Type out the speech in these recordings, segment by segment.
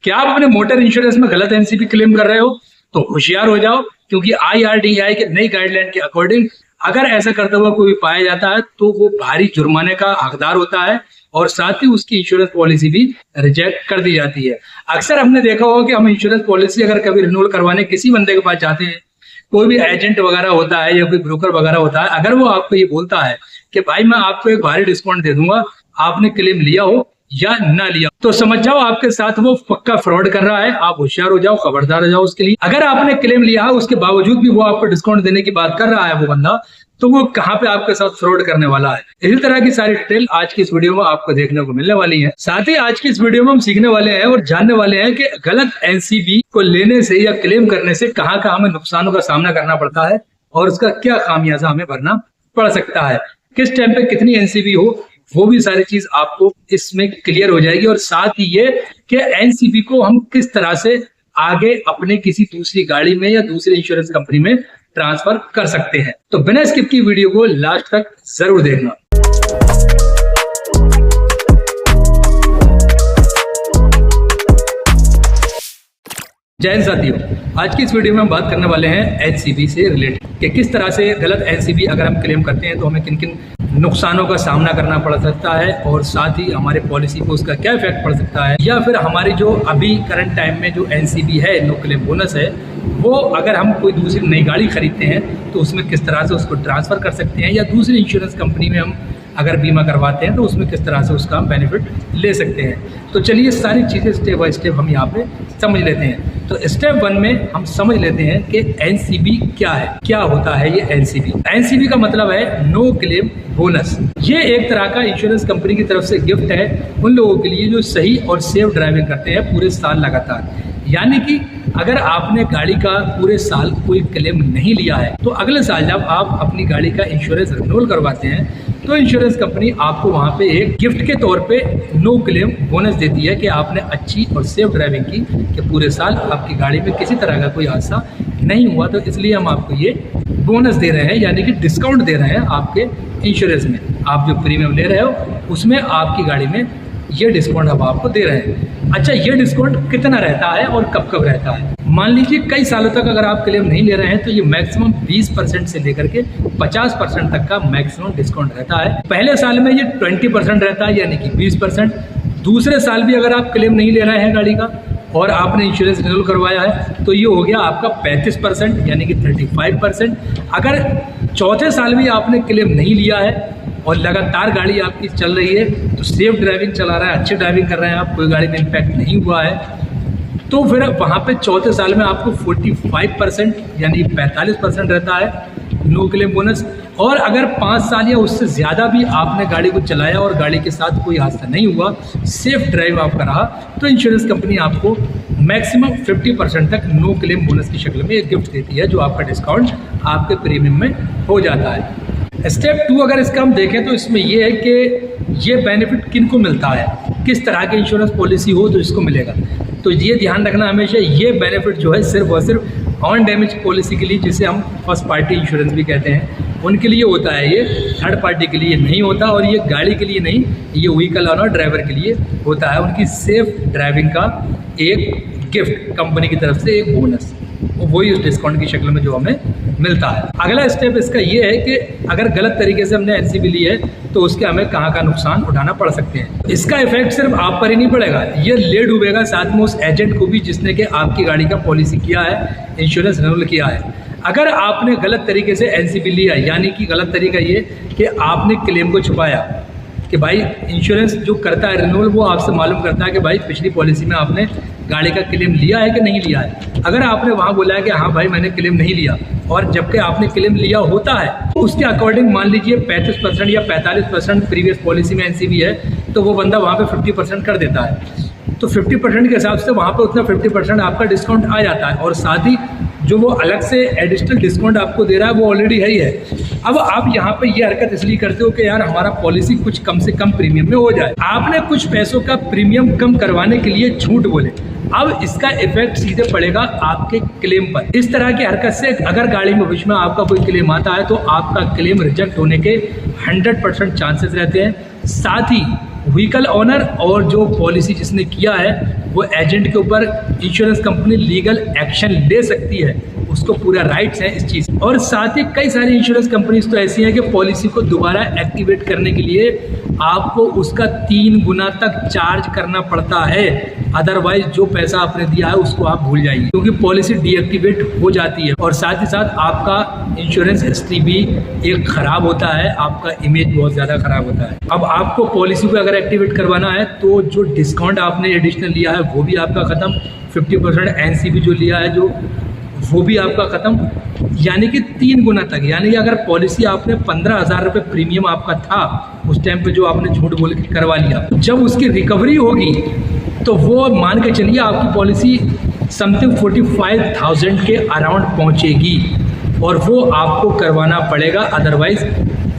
क्या आप अपने मोटर इंश्योरेंस में गलत एनसीबी क्लेम कर रहे हो? तो होशियार हो जाओ, क्योंकि IRDAI के नई गाइडलाइन के अकॉर्डिंग अगर ऐसा करता हुआ कोई पाया जाता है तो वो भारी जुर्माने का हकदार होता है और साथ ही उसकी इंश्योरेंस पॉलिसी भी रिजेक्ट कर दी जाती है। अक्सर हमने देखा होगा कि हम इंश्योरेंस पॉलिसी अगर कभी रिन्यूअल करवाने किसी बंदे के पास जाते हैं, कोई भी एजेंट वगैरह होता है या कोई ब्रोकर वगैरह होता है, अगर वो आपको ये बोलता है कि भाई मैं आपको एक भारी डिस्काउंट दे दूंगा, आपने क्लेम लिया हो या ना लिया, तो समझ जाओ आपके साथ वो पक्का फ्रॉड कर रहा है। आप होशियार हो जाओ, खबरदार हो जाओ उसके लिए। अगर आपने क्लेम लिया है उसके बावजूद भी वो आपको डिस्काउंट देने की बात कर रहा है वो बंदा, तो वो कहाँ पे आपके साथ फ्रॉड करने वाला है। इसी तरह की सारी डिटेल आज की इस वीडियो में आपको देखने को मिलने वाली है। साथ ही आज की इस वीडियो में हम सीखने वाले हैं और जानने वाले हैं कि गलत एनसीबी को लेने से या क्लेम करने से कहाँ कहाँ हमें नुकसानों का सामना करना पड़ता है और उसका क्या खामियाजा हमें भरना पड़ सकता है, किस टाइम पे कितनी एनसीबी हो, वो भी सारी चीज आपको इसमें क्लियर हो जाएगी। और साथ ही ये कि एनसीबी को हम किस तरह से आगे अपने किसी दूसरी गाड़ी में या दूसरी इंश्योरेंस कंपनी में ट्रांसफर कर सकते हैं। तो बिना स्किप की वीडियो को लास्ट तक जरूर देखना। जय हिंद साथियों, आज की इस वीडियो में हम बात करने वाले हैं एनसीबी से रिलेटेड कि किस तरह से गलत एनसीबी अगर हम क्लेम करते हैं तो हमें किन किन नुकसानों का सामना करना पड़ सकता है और साथ ही हमारे पॉलिसी को उसका क्या इफेक्ट पड़ सकता है, या फिर हमारी जो अभी करंट टाइम में जो एनसीबी है, नो क्लेम बोनस है, वो अगर हम कोई दूसरी नई गाड़ी खरीदते हैं तो उसमें किस तरह से उसको ट्रांसफर कर सकते हैं, या दूसरी इंश्योरेंस कंपनी में हम अगर बीमा करवाते हैं तो उसमें किस तरह से उसका हम बेनिफिट ले सकते हैं। तो चलिए सारी चीज़ें स्टेप बाय स्टेप हम यहाँ पे समझ लेते हैं। तो स्टेप 1 में हम समझ लेते हैं कि एनसीबी क्या है, क्या होता है ये एनसीबी। एनसीबी का मतलब है नो क्लेम बोनस। ये एक तरह का इंश्योरेंस कंपनी की तरफ से गिफ्ट है उन लोगों के लिए जो सही और सेफ ड्राइविंग करते हैं पूरे साल लगातार। यानी कि अगर आपने गाड़ी का पूरे साल कोई क्लेम नहीं लिया है तो अगले साल जब आप अपनी गाड़ी का इंश्योरेंस रिन्यूअल करवाते हैं तो इंश्योरेंस कंपनी आपको वहां पे एक गिफ्ट के तौर पे नो क्लेम बोनस देती है कि आपने अच्छी और सेफ ड्राइविंग की, कि पूरे साल आपकी गाड़ी में किसी तरह का कोई हादसा नहीं हुआ, तो इसलिए हम आपको ये बोनस दे रहे हैं, यानी कि डिस्काउंट दे रहे हैं आपके इंश्योरेंस में। आप जो प्रीमियम ले रहे हो उसमें आपकी गाड़ी में ये डिस्काउंट हम आपको दे रहे हैं। अच्छा, ये डिस्काउंट कितना रहता है और कब कब रहता है? मान लीजिए कई सालों तक अगर आप क्लेम नहीं ले रहे हैं तो ये मैक्सिमम 20% से लेकर के 50% तक का मैक्सिमम डिस्काउंट रहता है। पहले साल में ये 20% रहता है, यानी कि 20%। दूसरे साल भी अगर आप क्लेम नहीं ले रहे हैं गाड़ी का और आपने इंश्योरेंस रिन्यूअल करवाया है तो ये हो गया आपका 35%, यानी कि 35%। अगर चौथे साल भी आपने क्लेम नहीं लिया है और लगातार गाड़ी आपकी चल रही है, तो सेफ ड्राइविंग चला रहा है, अच्छी ड्राइविंग कर रहे हैं आप, कोई गाड़ी में इम्पैक्ट नहीं हुआ है, तो फिर वहाँ पे चौथे साल में आपको 45% यानी 45% रहता है नो क्लेम बोनस। और अगर 5 साल या उससे ज़्यादा भी आपने गाड़ी को चलाया और गाड़ी के साथ कोई हादसा नहीं हुआ, सेफ ड्राइव आपका रहा, तो इंश्योरेंस कंपनी आपको मैक्सिमम 50% तक नो क्लेम बोनस की शक्ल में एक गिफ्ट देती है, जो आपका डिस्काउंट आपके प्रीमियम में हो जाता है। स्टेप 2 अगर इसका हम देखें तो इसमें यह है कि ये बेनिफिट किन को मिलता है, किस तरह की इंश्योरेंस पॉलिसी हो तो इसको मिलेगा। तो ये ध्यान रखना हमेशा, ये बेनिफिट जो है सिर्फ और सिर्फ ऑन डैमेज पॉलिसी के लिए, जिसे हम फर्स्ट पार्टी इंश्योरेंस भी कहते हैं, उनके लिए होता है। ये थर्ड पार्टी के लिए नहीं होता और ये गाड़ी के लिए नहीं, ये व्हीकल ओनर ड्राइवर के लिए होता है। उनकी सेफ ड्राइविंग का एक गिफ्ट कंपनी की तरफ से, एक बोनस, वही उस डिस्काउंट की शक्ल में जो हमें मिलता है। अगला स्टेप इसका ये है कि अगर गलत तरीके से हमने एनसीबी ली है तो उसके हमें कहाँ का नुकसान उठाना पड़ सकते हैं। इसका इफेक्ट सिर्फ आप पर ही नहीं पड़ेगा, ये ले डूबेगा साथ में उस एजेंट को भी जिसने कि आपकी गाड़ी का पॉलिसी किया है, इंश्योरेंस रिन्यूअल किया है। अगर आपने गलत तरीके से एनसीबी लिया, यानी कि गलत तरीका ये कि आपने क्लेम को छुपाया, कि भाई इंश्योरेंस जो करता है रिन्यूअल वो आपसे मालूम करता है कि भाई पिछली पॉलिसी में आपने गाड़ी का क्लेम लिया है कि नहीं लिया है। अगर आपने वहाँ बोला है कि हाँ भाई मैंने क्लेम नहीं लिया, और जबकि आपने क्लेम लिया होता है, तो उसके अकॉर्डिंग मान लीजिए 35% या 45% प्रीवियस पॉलिसी में एनसीबी है, तो वो बंदा वहाँ पे 50% कर देता है। तो 50% के हिसाब से वहाँ पे उतना 50% आपका डिस्काउंट आ जाता है, और साथ ही जो वो अलग से एडिशनल डिस्काउंट आपको दे रहा है वो ऑलरेडी है ही है। अब आप यहाँ पे ये हरकत इसलिए करते हो कि यार हमारा पॉलिसी कुछ कम से कम प्रीमियम में हो जाए। आपने कुछ पैसों का प्रीमियम कम करवाने के लिए झूठ बोले, अब इसका इफेक्ट सीधे पड़ेगा आपके क्लेम पर। इस तरह की हरकत से अगर गाड़ी में भविष्य में आपका कोई क्लेम आता है तो आपका क्लेम रिजेक्ट होने के 100% चांसेस रहते हैं। साथ ही व्हीकल ओनर और जो पॉलिसी जिसने किया है वो एजेंट के ऊपर इंश्योरेंस कंपनी लीगल एक्शन ले सकती है, उसको पूरा राइट्स है इस चीज़। और साथ ही कई सारी इंश्योरेंस कंपनीज तो ऐसी हैं कि पॉलिसी को दोबारा एक्टिवेट करने के लिए आपको उसका 3 गुना तक चार्ज करना पड़ता है, अदरवाइज जो पैसा आपने दिया है उसको आप भूल जाइए, क्योंकि पॉलिसी डीएक्टिवेट हो जाती है। और साथ ही साथ आपका इंश्योरेंस हिस्ट्री भी एक खराब होता है, आपका इमेज बहुत ज़्यादा खराब होता है। अब आपको पॉलिसी को अगर एक्टिवेट करवाना है तो जो डिस्काउंट आपने एडिशनल लिया है वो भी आपका ख़त्म, 50% एनसीबी जो लिया है जो वो भी आपका ख़त्म, यानी कि 3 गुना तक। यानी कि अगर पॉलिसी आपने 15,000 रुपये प्रीमियम आपका था उस टाइम पे, जो आपने झूठ बोल के करवा लिया, जब उसकी रिकवरी होगी तो वो मान के चलिए आपकी पॉलिसी समथिंग 45,000 के अराउंड पहुंचेगी, और वो आपको करवाना पड़ेगा, अदरवाइज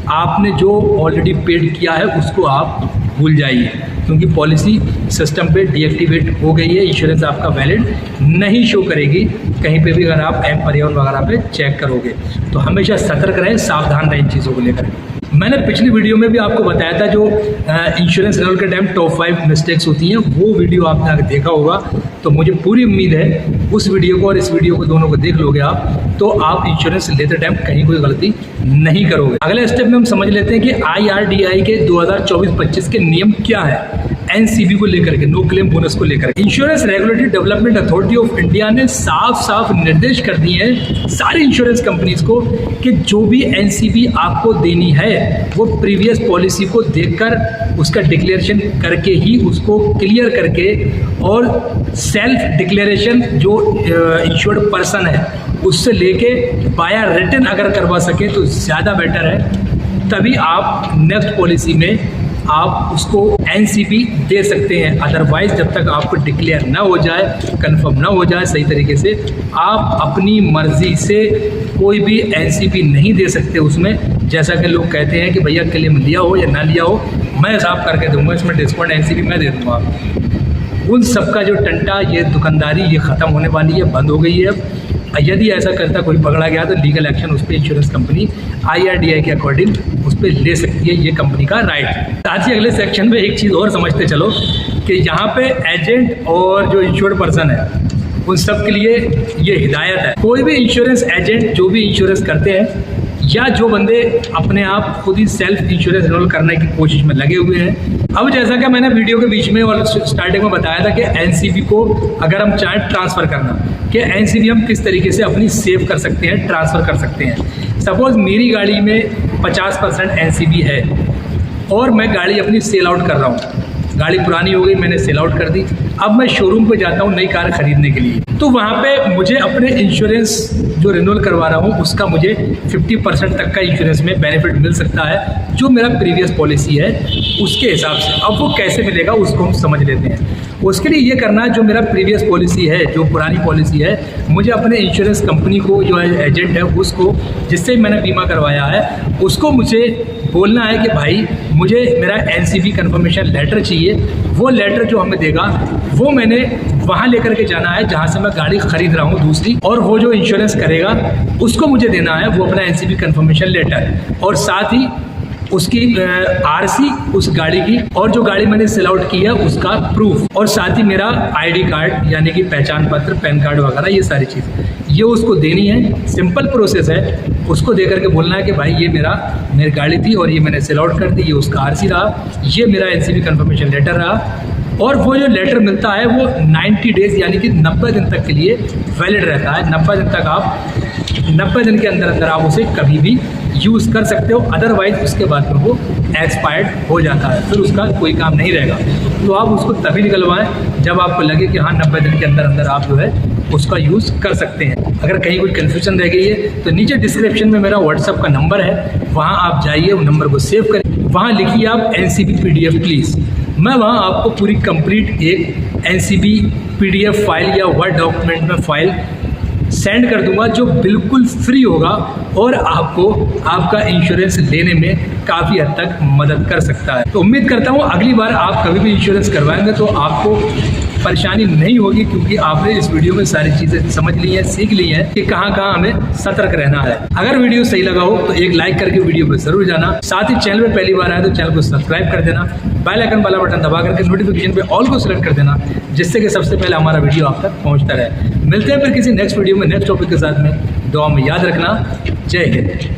आपने जो ऑलरेडी पेड किया है उसको आप भूल जाइए, क्योंकि पॉलिसी सिस्टम पे डीएक्टिवेट हो गई है, इंश्योरेंस आपका वैलिड नहीं शो करेगी कहीं पे भी अगर आप एम परिवहन वगैरह पे चेक करोगे। तो हमेशा सतर्क रहें, सावधान रहें इन चीज़ों को लेकर। मैंने पिछली वीडियो में भी आपको बताया था जो इंश्योरेंस रिन्यूअल के टाइम टॉप 5 मिस्टेक्स होती हैं, वो वीडियो आपने अगर देखा होगा तो मुझे पूरी उम्मीद है उस वीडियो को और इस वीडियो को दोनों को देख लोगे आप, तो आप इंश्योरेंस लेते टाइम कहीं कोई गलती नहीं करोगे। अगले स्टेप में हम समझ लेते हैं कि IRDAI के 2024-25 के नियम क्या है एनसीबी को लेकर के, नो क्लेम बोनस को लेकर। Insurance regulatory development authority of India ने साफ साफ निर्देश कर दिए हैं सारी इंश्योरेंस कंपनीज को कि जो भी एनसीबी आपको देनी है वो प्रीवियस पॉलिसी को देखकर उसका डिक्लेरेशन करके ही उसको क्लियर करके, और सेल्फ डिक्लेरेशन जो इंश्योर्ड पर्सन है उससे लेके बाया रिटन अगर करवा सके तो ज़्यादा बेटर है, तभी आप नेक्स्ट पॉलिसी में आप उसको एनसीबी दे सकते हैं। अदरवाइज जब तक आपको डिक्लेयर ना हो जाए, कंफर्म ना हो जाए सही तरीके से, आप अपनी मर्जी से कोई भी एनसीबी नहीं दे सकते उसमें। जैसा कि लोग कहते हैं कि भैया क्लेम लिया हो या ना लिया हो मैं साफ करके दूंगा, इसमें डिस्काउंट एनसीबी मैं दे दूंगा आपको। उन सबका जो टंटा, ये दुकानदारी, ये ख़त्म होने वाली है, बंद हो गई है। यदि ऐसा करता कोई पकड़ा गया तो लीगल एक्शन उस पर इंश्योरेंस कंपनी IRDAI के अकॉर्डिंग उस पर ले सकती है, ये कंपनी का राइट है। साथ ही अगले सेक्शन में एक चीज़ और समझते चलो कि यहाँ पे एजेंट और जो इंश्योर्ड पर्सन है उन सब के लिए ये हिदायत है। कोई भी इंश्योरेंस एजेंट जो भी इंश्योरेंस करते हैं या जो बंदे अपने आप खुद ही सेल्फ इंश्योरेंस एनरोल करने की कोशिश में लगे हुए हैं, अब जैसा कि मैंने वीडियो के बीच में और स्टार्टिंग में बताया था कि एनसीबी को अगर हम चाहें ट्रांसफ़र करना, कि एनसीबी हम किस तरीके से अपनी सेव कर सकते हैं, ट्रांसफ़र कर सकते हैं। सपोज़ मेरी गाड़ी में 50% एनसीबी है और मैं गाड़ी अपनी सेल आउट कर रहा हूँ, गाड़ी पुरानी हो गई, मैंने सेल आउट कर दी, अब मैं शोरूम पे जाता हूँ नई कार खरीदने के लिए, तो वहाँ पे मुझे अपने इंश्योरेंस जो रिन्यूअल करवा रहा हूँ उसका मुझे 50% तक का इंश्योरेंस में बेनिफिट मिल सकता है, जो मेरा प्रीवियस पॉलिसी है उसके हिसाब से। अब वो कैसे मिलेगा उसको हम समझ लेते हैं। उसके लिए ये करना है, जो मेरा प्रीवियस पॉलिसी है, जो पुरानी पॉलिसी है, मुझे अपने इंश्योरेंस कंपनी को, जो एजेंट है उसको, जिससे मैंने बीमा करवाया है, उसको मुझे बोलना है कि भाई मुझे मेरा एनसीबी कंफर्मेशन लेटर चाहिए। वो लेटर जो हमें देगा वो मैंने वहाँ लेकर के जाना है जहाँ से मैं गाड़ी खरीद रहा हूँ दूसरी, और वो जो इंश्योरेंस करेगा उसको मुझे देना है वो अपना एनसीबी कंफर्मेशन लेटर, और साथ ही उसकी आरसी उस गाड़ी की, और जो गाड़ी मैंने सेल आउट की है उसका प्रूफ, और साथ ही मेरा आईडी कार्ड यानी कि पहचान पत्र, पैन कार्ड वगैरह, ये सारी चीज़ ये उसको देनी है। सिंपल प्रोसेस है, उसको दे करके बोलना है कि भाई ये मेरी गाड़ी थी और ये मैंने सेल आउट कर दी, ये उसका आरसी रहा, ये मेरा एनसीबी कंफर्मेशन लेटर रहा। और वो जो लेटर मिलता है वो 90 डेज यानी कि 90 दिन तक के लिए वैलिड रहता है। 90 दिन तक आप 90 दिन के अंदर अंदर आप उसे कभी भी यूज़ कर सकते हो, अदरवाइज उसके बाद में वो एक्सपायर्ड हो जाता है, फिर उसका कोई काम नहीं रहेगा। तो आप उसको तभी निकलवाएं जब आपको लगे कि हाँ 90 दिन के अंदर अंदर आप जो है उसका यूज़ कर सकते हैं। अगर कहीं कोई कन्फ्यूजन रह गई है तो नीचे डिस्क्रिप्शन में मेरा व्हाट्सअप का नंबर है, वहाँ आप जाइए, वो नंबर को सेव करें, वहाँ लिखिए आप एनसीबी PDF प्लीज़। मैं वहाँ आपको पूरी कंप्लीट एक एनसीबी PDF फाइल या वर्ड डॉक्यूमेंट में फाइल सेंड कर दूंगा जो बिल्कुल फ्री होगा और आपको आपका इंश्योरेंस लेने में काफ़ी हद तक मदद कर सकता है। तो उम्मीद करता हूँ अगली बार आप कभी भी इंश्योरेंस करवाएंगे तो आपको परेशानी नहीं होगी, क्योंकि आपने इस वीडियो में सारी चीजें समझ ली हैं, सीख ली हैं कि कहाँ कहाँ हमें सतर्क रहना है। अगर वीडियो सही लगा हो तो एक लाइक करके वीडियो पर जरूर जाना। साथ ही चैनल में पहली बार आए तो चैनल को सब्सक्राइब कर देना, बेल आइकन वाला बटन दबा करके नोटिफिकेशन पे ऑल को सिलेक्ट कर देना, जिससे कि सबसे पहले हमारा वीडियो आप तक पहुंचता रहे। मिलते हैं फिर किसी नेक्स्ट वीडियो में नेक्स्ट टॉपिक के साथ में। दुआ में याद रखना। जय हिंद।